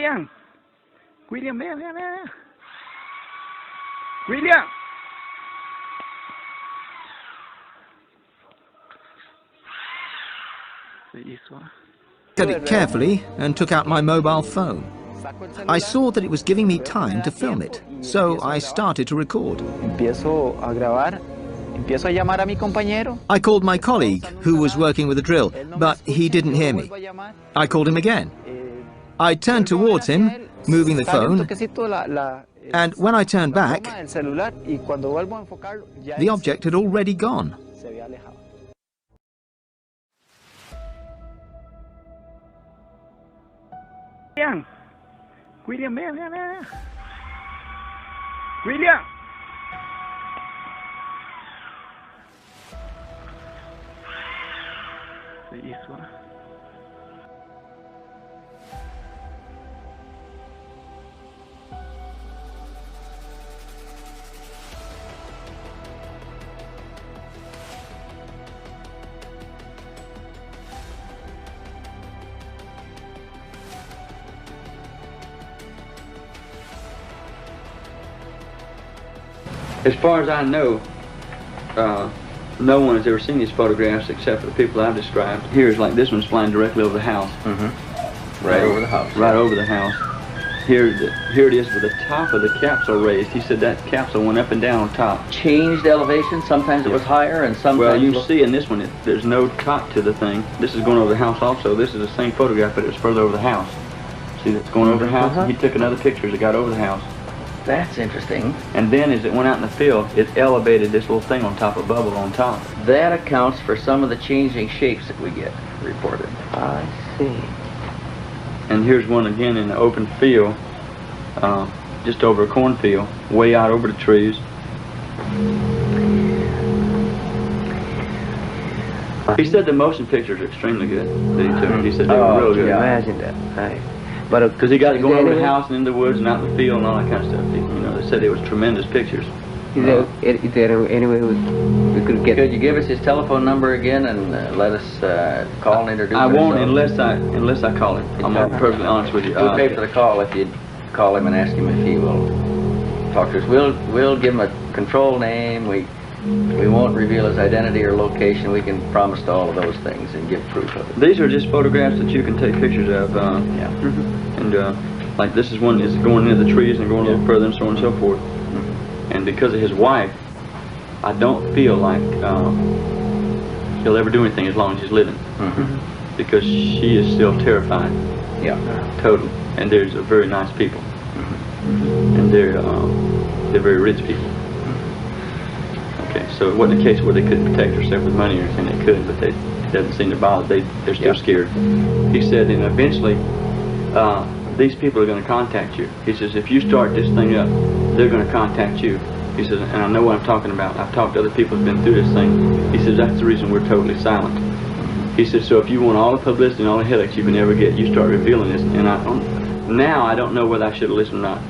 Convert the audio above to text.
William, William, ven, ven, ven. William. Looked at it carefully and took out my mobile phone. I saw that it was giving me time to film it, so I started to record. I called my colleague, who was working with the drill, but he didn't hear me. I called him again. I turned towards him, moving the phone, and when I turned back, the object had already gone. William, William, ven, ven, ven. William. As far as I know, no one has ever seen these photographs except for the people I've described. Here's like this one's flying directly over the house. Right over the house. Right over the house. Here it is with the top of the capsule raised. He said that capsule went up and down on top. Changed elevation. Sometimes it was higher, and sometimes. Well, you see in this one, there's no top to the thing. This is going over the house also. This is the same photograph, but it was further over the house. See, that's going over the house. He took another picture as it got over the house. That's interesting. And then as it went out in the field, it elevated this little thing on top, a bubble on top. That accounts for some of the changing shapes that we get reported. I see. And here's one again in the open field, just over a cornfield, way out over the trees. He said the motion pictures are extremely good that he took. He said they were real good. Imagine that. Right. But because he got it going over the house and in the woods and out in the field and all that kind of stuff. You know, they said it was tremendous pictures. Is there any way we could get? Could you give us his telephone number again and let us call and introduce I won't ourselves? unless I call him. I'm perfectly honest with you. We'll pay for the call if you call him and ask him if he will talk to us. We'll give him a control name. We won't reveal his identity or location. We can promise to all of those things and give proof of it. These are just photographs that you can take pictures of. Yeah. And like this is one is going into the trees and going a little further and so on and so forth. And because of his wife, I don't feel like he'll ever do anything as long as he's living. Because she is still terrified. Yeah. Totally. And there's a very nice people. And they're very rich people. Okay, so it wasn't a case where they couldn't protect herself with money or anything. They could, but it doesn't seem to bother. They're still scared. He said, and eventually, these people are going to contact you. He says, if you start this thing up, they're going to contact you. He says, and I know what I'm talking about. I've talked to other people who've been through this thing. He says, that's the reason we're totally silent. He says, so if you want all the publicity and all the headaches you can ever get, you start revealing this. And now I don't know whether I should have listened or not.